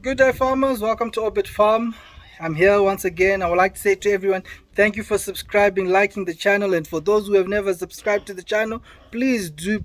Good day, farmers. Welcome to Orbit Farm. I'm here once again. I would like to say to everyone, thank you for subscribing, liking the channel, and for those who have never subscribed to the channel, please do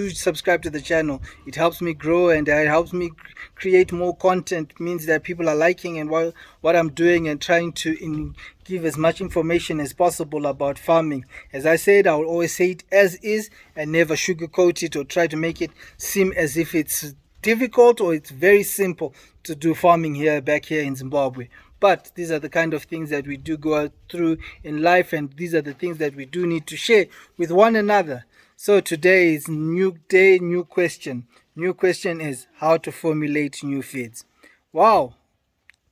subscribe to the channel. It helps me grow and it helps me create more content. It means that people are liking and what I'm doing and trying to give as much information as possible about farming. As I said, I will always say it as is and never sugarcoat it or try to make it seem as if it's difficult or it's very simple to do farming back here in Zimbabwe. But these are the kind of things that we do go through in life, and these are the things that we do need to share with one another. So today is new day, new question. New question is how to formulate new feeds. Wow,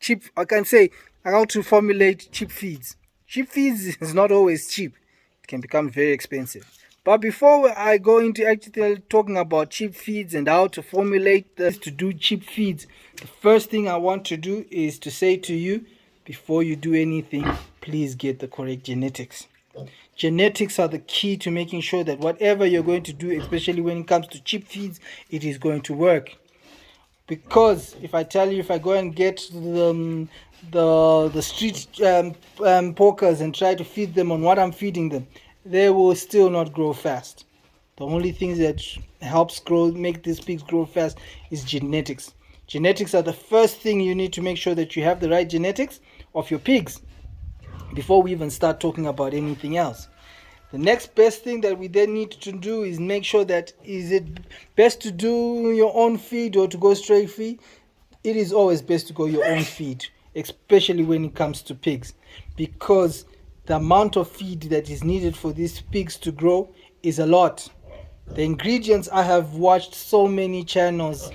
cheap. I can say how to formulate cheap feeds. Cheap feeds is not always cheap. It can become very expensive. But before I go into actually talking about cheap feeds and how to formulate this to do cheap feeds, the first thing I want to do is to say to you, before you do anything, please get the correct genetics. Genetics are the key to making sure that whatever you're going to do, especially when it comes to cheap feeds, it is going to work. Because if I tell you, if I go and get the street porkers and try to feed them on what I'm feeding them, they will still not grow fast. The only thing that helps make these pigs grow fast is genetics. Genetics are the first thing you need to make sure that you have the right genetics of your pigs before we even start talking about anything else. The next best thing that we then need to do is make sure that is it best to do your own feed or to go straight feed. It is always best to go your own feed, especially when it comes to pigs, because the amount of feed that is needed for these pigs to grow is a lot. The ingredients, I have watched so many channels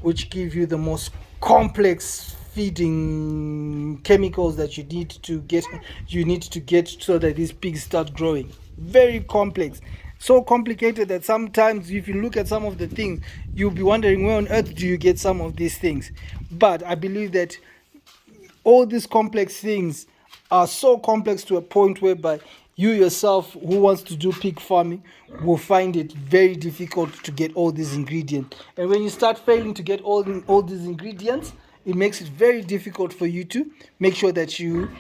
which give you the most complex feeding chemicals that you need to get so that these pigs start growing. Very complex, so complicated that sometimes if you look at some of the things, you'll be wondering where on earth do you get some of these things. But I believe that all these complex things are so complex to a point whereby you yourself who wants to do pig farming will find it very difficult to get all these ingredients. And when you start failing to get all these ingredients, it makes it very difficult for you to make sure that you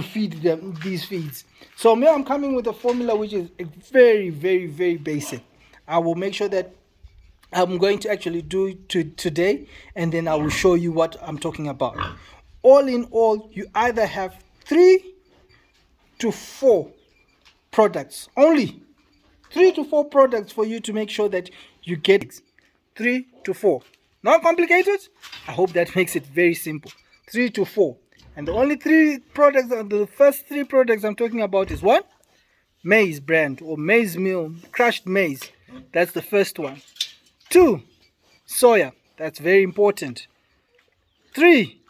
feed them these feeds. So now I'm coming with a formula which is very, very, very basic. I will make sure that I'm going to actually do it today, and then I will show you what I'm talking about. All in all, you either have 3 to 4 products, only 3 to 4 products for you to make sure that you get 3 to 4. Not complicated. I hope that makes it very simple. 3 to 4. And the only 3 products, the first 3 products I'm talking about is 1, maize bran or maize meal, crushed maize. That's the first one. 2, soya. That's very important. 3,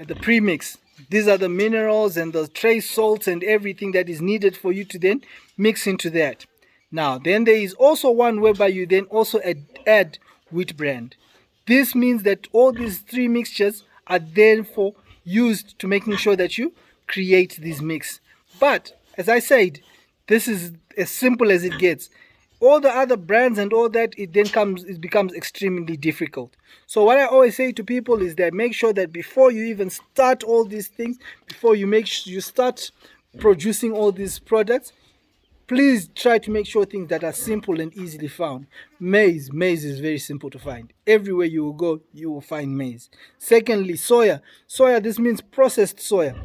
the premix. These are the minerals and the trace salts and everything that is needed for you to then mix into that. Now, then there is also one whereby you then also add wheat bran. This means that all these 3 mixtures are therefore used to making sure that you create this mix. But as I said, this is as simple as it gets. All the other brands and all that, it becomes extremely difficult. So what I always say to people is that make sure that before you even start all these things, before you start producing all these products, please try to make sure things that are simple and easily found. Maize is very simple to find. Everywhere you will go, you will find maize. Secondly, soya. This means processed soya.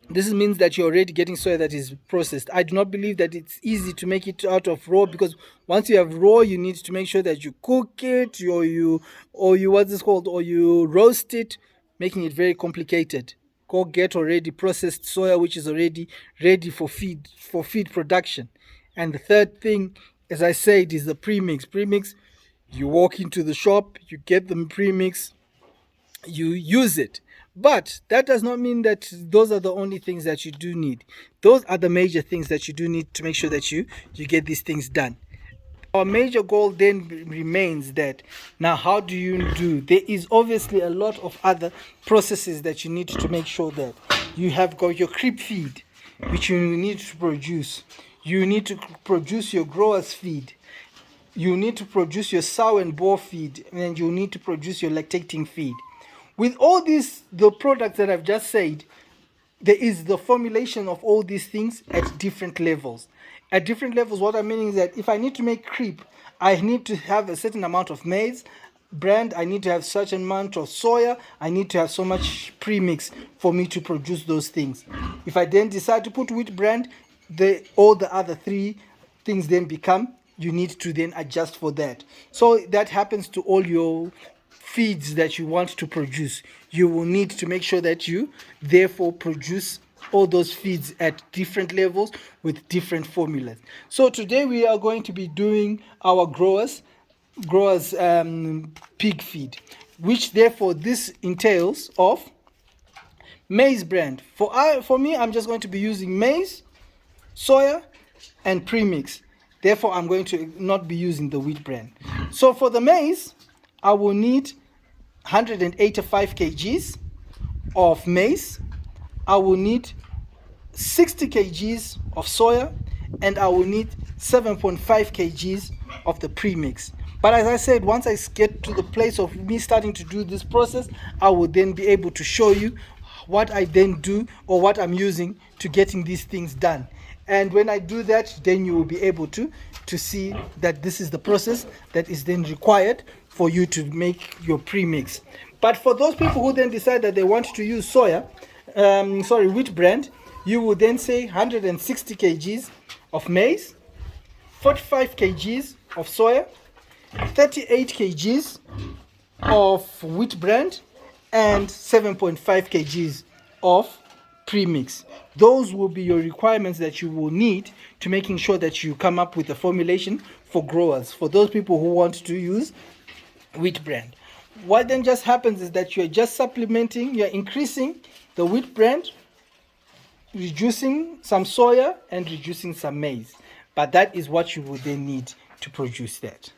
This means that you're already getting soya that is processed. I do not believe that it's easy to make it out of raw, because once you have raw, you need to make sure that you cook it or you roast it, making it very complicated. Go get already processed soya which is already ready for feed production. And the third thing, as I said, is the premix. You walk into the shop, you get the premix, you use it. But that does not mean that those are the only things that you do need. Those are the major things that you do need to make sure that you get these things done. Our major goal then remains that now how do you do? There is obviously a lot of other processes that you need to make sure that you have got your creep feed, which you need to produce. You need to produce your growers feed. You need to produce your sow and boar feed, and you need to produce your lactating feed. With all these, the products that I've just said, there is the formulation of all these things at different levels. At different levels, what I'm meaning is that if I need to make crepe, I need to have a certain amount of maize brand, I need to have such an amount of soya, I need to have so much premix for me to produce those things. If I then decide to put wheat brand, all the other three things then become, you need to then adjust for that. So that happens to all your feeds that you want to produce. You will need to make sure that you therefore produce all those feeds at different levels with different formulas. So today we are going to be doing our growers pig feed, which therefore this entails of maize brand. For me, I'm just going to be using maize, soya, and premix. Therefore, I'm going to not be using the wheat brand. So for the maize, I will need 185 kgs of maize. I will need 60 kgs of soya, and I will need 7.5 kgs of the premix. But as I said, once I get to the place of me starting to do this process, I will then be able to show you what I then do or what I'm using to getting these things done. And when I do that, then you will be able to see that this is the process that is then required for you to make your premix. But for those people who then decide that they want to use wheat brand, you will then say 160 kgs of maize, 45 kgs of soya, 38 kgs of wheat brand, and 7.5 kgs of premix. Those will be your requirements that you will need to making sure that you come up with a formulation for growers, for those people who want to use wheat brand. What then just happens is that you're just supplementing, you're increasing the wheat brand, reducing some soya and reducing some maize. But that is what you will then need to produce that.